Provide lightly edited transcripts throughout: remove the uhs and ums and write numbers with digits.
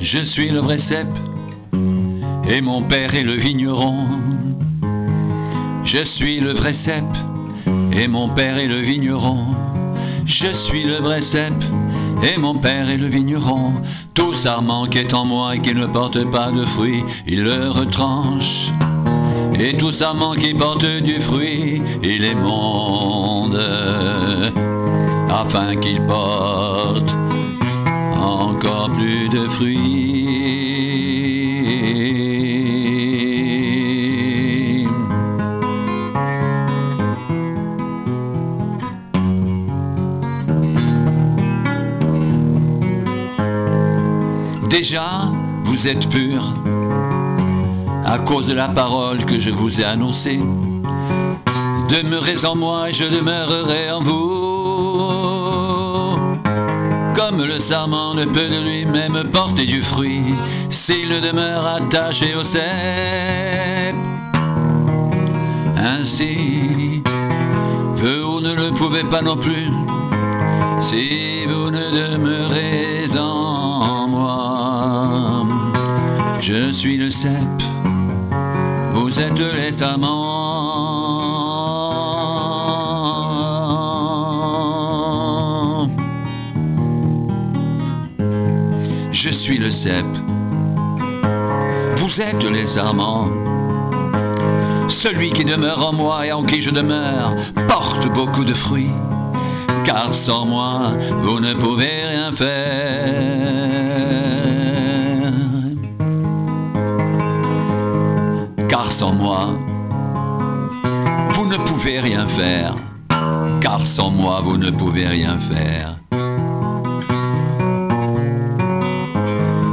Je suis le vrai cep, et mon père est le vigneron. Je suis le vrai cep, et mon père est le vigneron. Je suis le vrai cep, et mon père est le vigneron. Tout sarment qui est en moi et qui ne porte pas de fruits, il le retranche. Et tout sarment qui porte du fruit, il les monde, afin qu'il porte encore plus de fruits. Déjà, vous êtes purs à cause de la parole que je vous ai annoncée. Demeurez en moi et je demeurerai en vous. Comme le sarment ne peut de lui-même porter du fruit s'il ne demeure attaché au cep. Ainsi, vous ne le pouvez pas non plus si vous ne demeurez en moi. Je suis le cep, vous êtes les sarments. Je suis le cep, vous êtes les sarments. Celui qui demeure en moi et en qui je demeure porte beaucoup de fruits, car sans moi vous ne pouvez rien faire. Car sans moi vous ne pouvez rien faire. Car sans moi vous ne pouvez rien faire.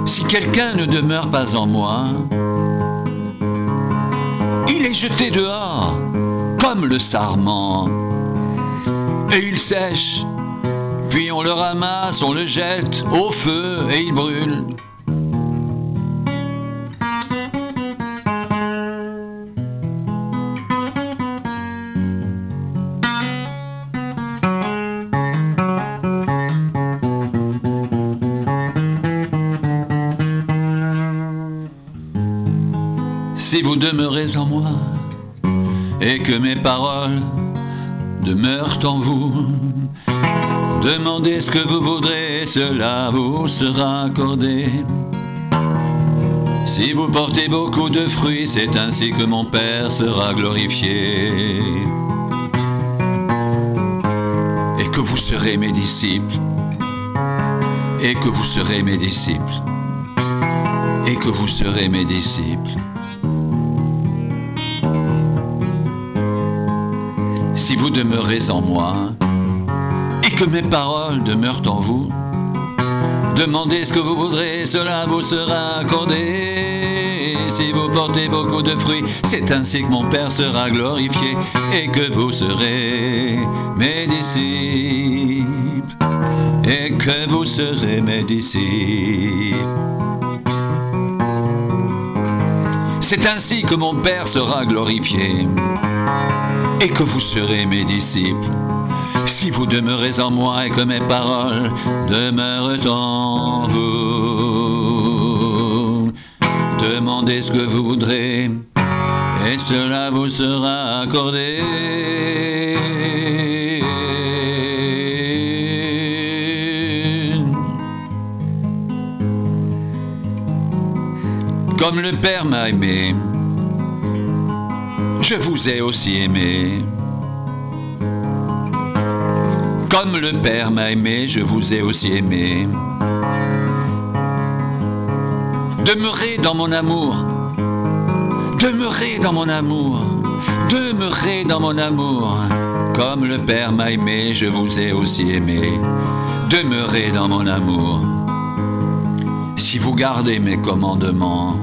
Si quelqu'un ne demeure pas en moi, il est jeté dehors comme le sarment, et il sèche, puis on le ramasse, on le jette au feu et il brûle. Si vous demeurez en moi et que mes paroles demeurent en vous, demandez ce que vous voudrez, cela vous sera accordé. Si vous portez beaucoup de fruits, c'est ainsi que mon Père sera glorifié. Et que vous serez mes disciples. Et que vous serez mes disciples. Et que vous serez mes disciples. Si vous demeurez en moi et que mes paroles demeurent en vous, demandez ce que vous voudrez, cela vous sera accordé. Si vous portez beaucoup de fruits, c'est ainsi que mon Père sera glorifié et que vous serez mes disciples. Et que vous serez mes disciples. C'est ainsi que mon Père sera glorifié et que vous serez mes disciples, si vous demeurez en moi et que mes paroles demeurent en vous. Demandez ce que vous voudrez, et cela vous sera accordé. Comme le Père m'a aimé, je vous ai aussi aimé. Comme le Père m'a aimé, je vous ai aussi aimé. Demeurez dans mon amour. Demeurez dans mon amour. Demeurez dans mon amour. Comme le Père m'a aimé, je vous ai aussi aimé. Demeurez dans mon amour. Si vous gardez mes commandements,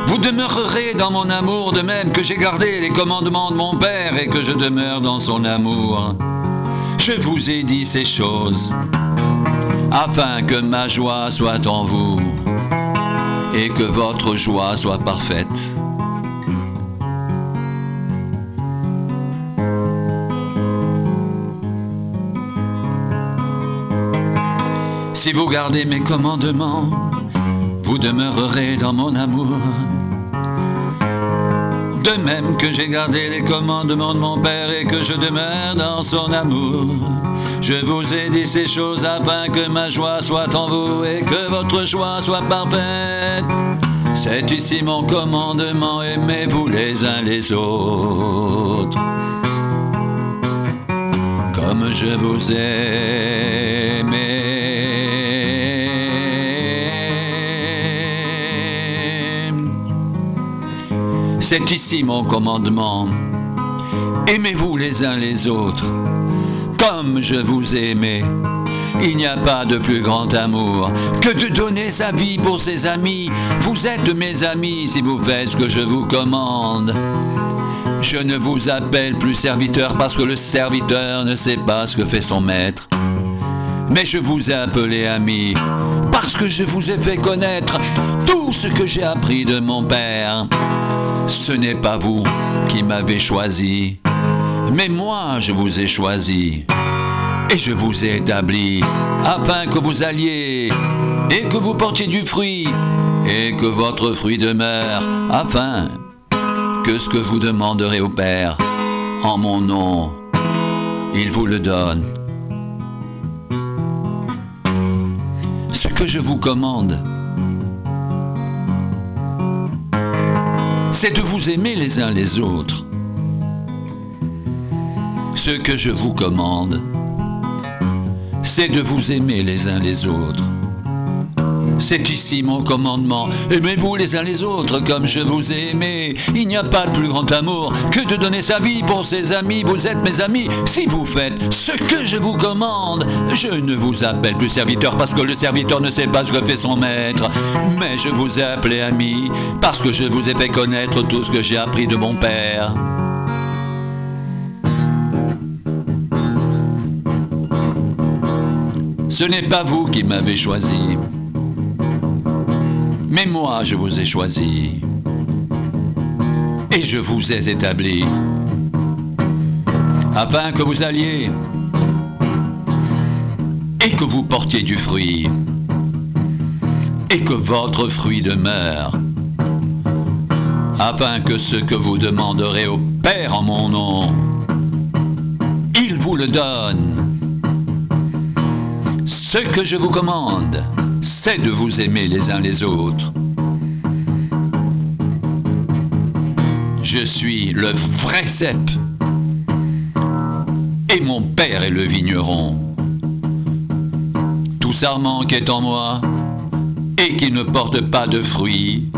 vous demeurerez dans mon amour, de même que j'ai gardé les commandements de mon Père et que je demeure dans son amour. Je vous ai dit ces choses, afin que ma joie soit en vous et que votre joie soit parfaite. Si vous gardez mes commandements, vous demeurerez dans mon amour. De même que j'ai gardé les commandements de mon Père et que je demeure dans son amour. Je vous ai dit ces choses afin que ma joie soit en vous et que votre joie soit parfaite. C'est ici mon commandement, aimez-vous les uns les autres, comme je vous ai aimé. C'est ici mon commandement, aimez-vous les uns les autres, comme je vous ai aimé. Il n'y a pas de plus grand amour que de donner sa vie pour ses amis. Vous êtes mes amis si vous faites ce que je vous commande. Je ne vous appelle plus serviteur parce que le serviteur ne sait pas ce que fait son maître. Mais je vous ai appelé ami parce que je vous ai fait connaître tout ce que j'ai appris de mon Père. Ce n'est pas vous qui m'avez choisi, mais moi je vous ai choisi. Et je vous ai établi afin que vous alliez et que vous portiez du fruit et que votre fruit demeure, afin que ce que vous demanderez au Père en mon nom, il vous le donne. Ce que je vous commande, c'est de vous aimer les uns les autres. Ce que je vous commande, c'est de vous aimer les uns les autres. C'est ici mon commandement, aimez-vous les uns les autres comme je vous ai aimé. Il n'y a pas de plus grand amour que de donner sa vie pour ses amis. Vous êtes mes amis si vous faites ce que je vous commande. Je ne vous appelle plus serviteur parce que le serviteur ne sait pas ce que fait son maître, mais je vous ai appelé ami parce que je vous ai fait connaître tout ce que j'ai appris de mon Père. Ce n'est pas vous qui m'avez choisi, mais moi je vous ai choisi. Et je vous ai établi, afin que vous alliez et que vous portiez du fruit, et que votre fruit demeure, afin que ce que vous demanderez au Père en mon nom, il vous le donne. Ce que je vous commande, c'est de vous aimer les uns les autres. Je suis le vrai cep, et mon Père est le vigneron. Tout sarment qui est en moi, et qui ne porte pas de fruits,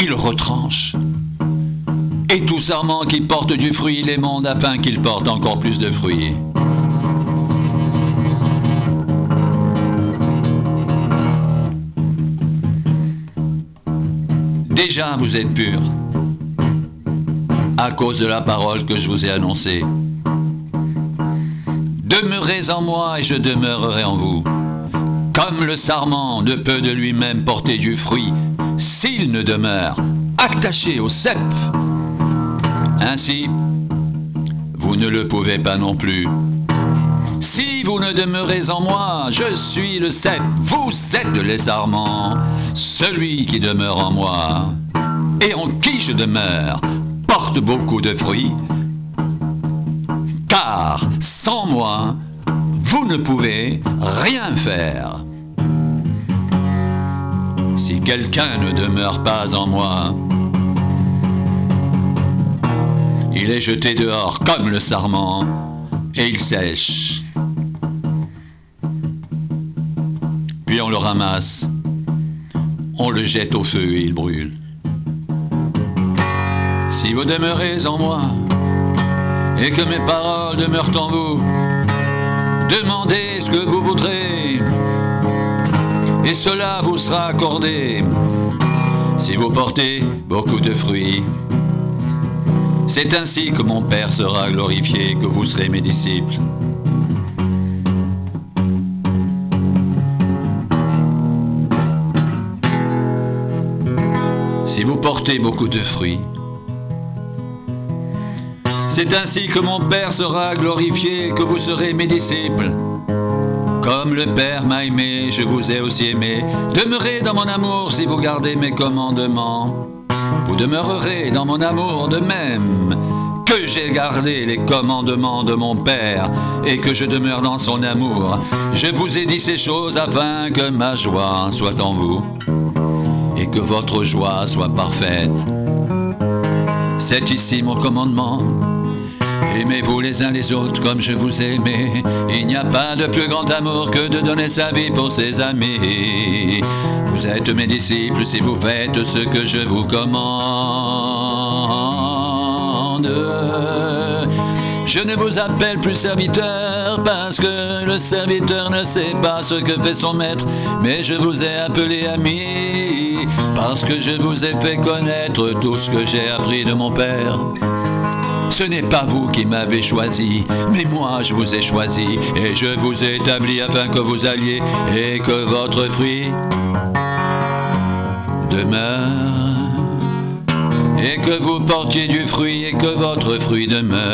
il retranche. Et tout sarment qui porte du fruit, il émonde afin qu'il porte encore plus de fruits. Déjà vous êtes purs, à cause de la parole que je vous ai annoncée. Demeurez en moi et je demeurerai en vous. Comme le sarment ne peut de lui-même porter du fruit s'il ne demeure attaché au cep, ainsi vous ne le pouvez pas non plus. Si vous ne demeurez en moi, je suis le cep, vous êtes les sarments. Celui qui demeure en moi et en qui je demeure porte beaucoup de fruits, car sans moi, vous ne pouvez rien faire. Si quelqu'un ne demeure pas en moi, il est jeté dehors comme le sarment et il sèche. Puis on le ramasse, on le jette au feu et il brûle. Si vous demeurez en moi et que mes paroles demeurent en vous, demandez ce que vous voudrez et cela vous sera accordé. Si vous portez beaucoup de fruits, c'est ainsi que mon Père sera glorifié, que vous serez mes disciples. Si vous portez beaucoup de fruits, c'est ainsi que mon Père sera glorifié, que vous serez mes disciples. Comme le Père m'a aimé, je vous ai aussi aimé. Demeurez dans mon amour si vous gardez mes commandements. Vous demeurerez dans mon amour de même que j'ai gardé les commandements de mon Père et que je demeure dans son amour. Je vous ai dit ces choses afin que ma joie soit en vous et que votre joie soit parfaite. C'est ici mon commandement. Aimez-vous les uns les autres comme je vous ai aimé. Il n'y a pas de plus grand amour que de donner sa vie pour ses amis. Vous êtes mes disciples si vous faites ce que je vous commande. Je ne vous appelle plus serviteur parce que le serviteur ne sait pas ce que fait son maître, mais je vous ai appelé ami parce que je vous ai fait connaître tout ce que j'ai appris de mon Père. Ce n'est pas vous qui m'avez choisi, mais moi je vous ai choisi et je vous ai établi afin que vous alliez et que votre fruit demeure, et que vous portiez du fruit et que votre fruit demeure,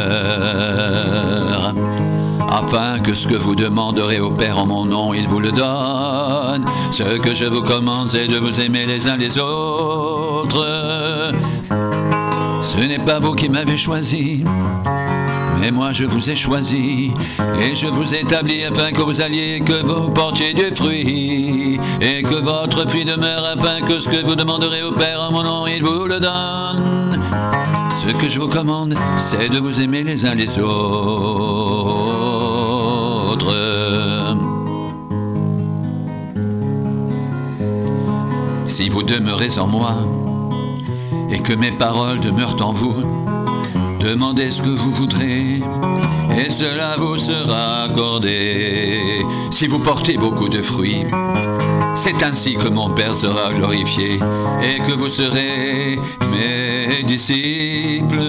afin que ce que vous demanderez au Père en mon nom, il vous le donne. Ce que je vous commande, c'est de vous aimer les uns les autres. Ce n'est pas vous qui m'avez choisi, mais moi je vous ai choisi, et je vous ai établi afin que vous alliez et que vous portiez du fruit, et que votre fruit demeure, afin que ce que vous demanderez au Père en mon nom, il vous le donne. Ce que je vous commande, c'est de vous aimer les uns les autres. Si vous demeurez en moi, et que mes paroles demeurent en vous, demandez ce que vous voudrez, et cela vous sera accordé. Si vous portez beaucoup de fruits, c'est ainsi que mon Père sera glorifié, et que vous serez mes disciples.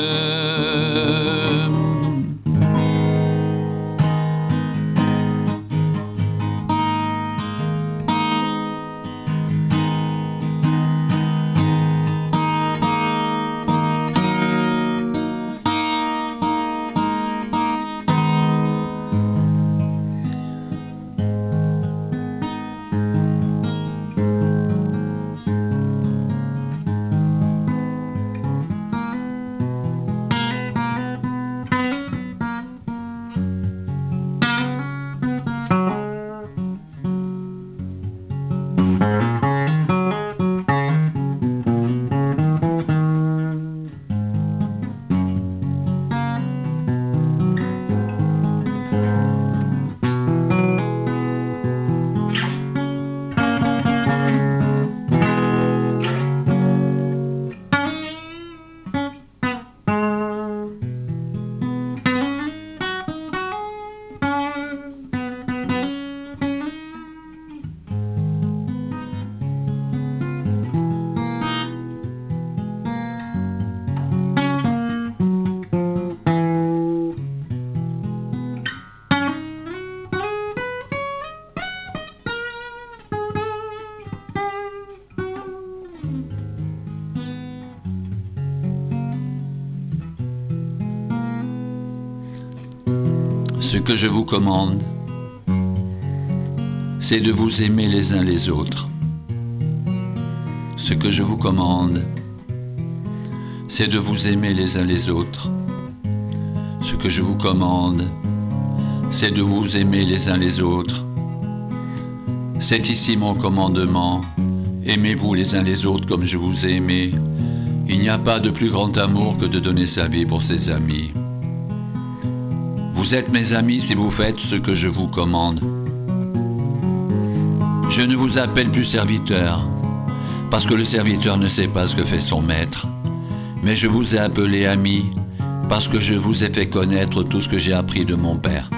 Ce que je vous commande, c'est de vous aimer les uns les autres. Ce que je vous commande, c'est de vous aimer les uns les autres. Ce que je vous commande, c'est de vous aimer les uns les autres. C'est ici mon commandement. Aimez-vous les uns les autres comme je vous ai aimé. Il n'y a pas de plus grand amour que de donner sa vie pour ses amis. Vous êtes mes amis si vous faites ce que je vous commande. Je ne vous appelle plus serviteur, parce que le serviteur ne sait pas ce que fait son maître. Mais je vous ai appelé amis, parce que je vous ai fait connaître tout ce que j'ai appris de mon Père.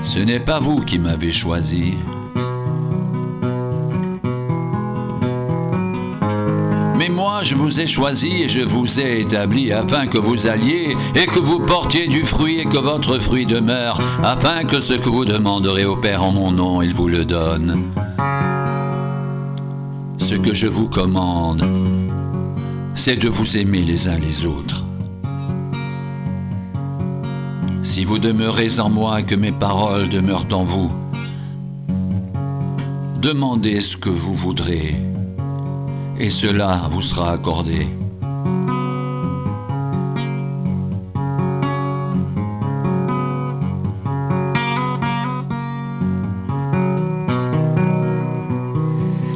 Ce n'est pas vous qui m'avez choisi, mais moi je vous ai choisi et je vous ai établi afin que vous alliez et que vous portiez du fruit et que votre fruit demeure, afin que ce que vous demanderez au Père en mon nom, il vous le donne. Ce que je vous commande, c'est de vous aimer les uns les autres. Si vous demeurez en moi, que mes paroles demeurent en vous, demandez ce que vous voudrez, et cela vous sera accordé.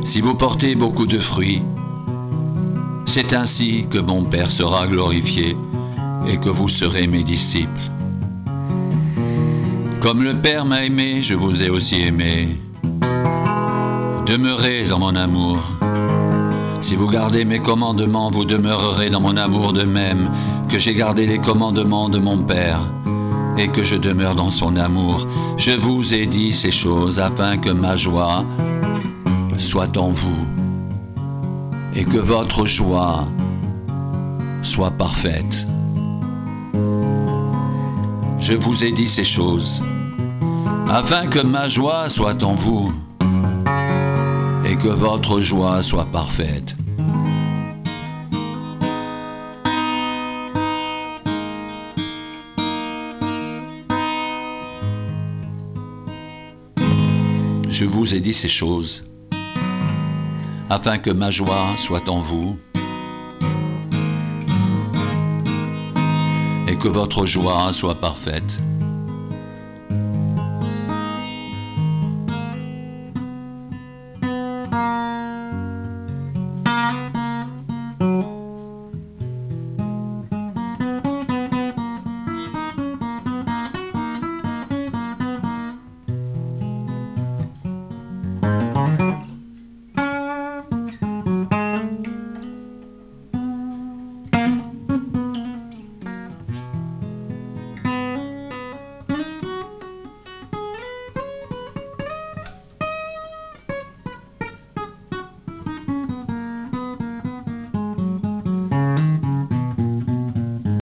Si vous portez beaucoup de fruits, c'est ainsi que mon Père sera glorifié et que vous serez mes disciples. Comme le Père m'a aimé, je vous ai aussi aimé. Demeurez dans mon amour. Si vous gardez mes commandements, vous demeurerez dans mon amour, de même que j'ai gardé les commandements de mon Père et que je demeure dans son amour. Je vous ai dit ces choses afin que ma joie soit en vous et que votre joie soit parfaite. Je vous ai dit ces choses afin que ma joie soit en vous et que votre joie soit parfaite. Je vous ai dit ces choses afin que ma joie soit en vous et que votre joie soit parfaite.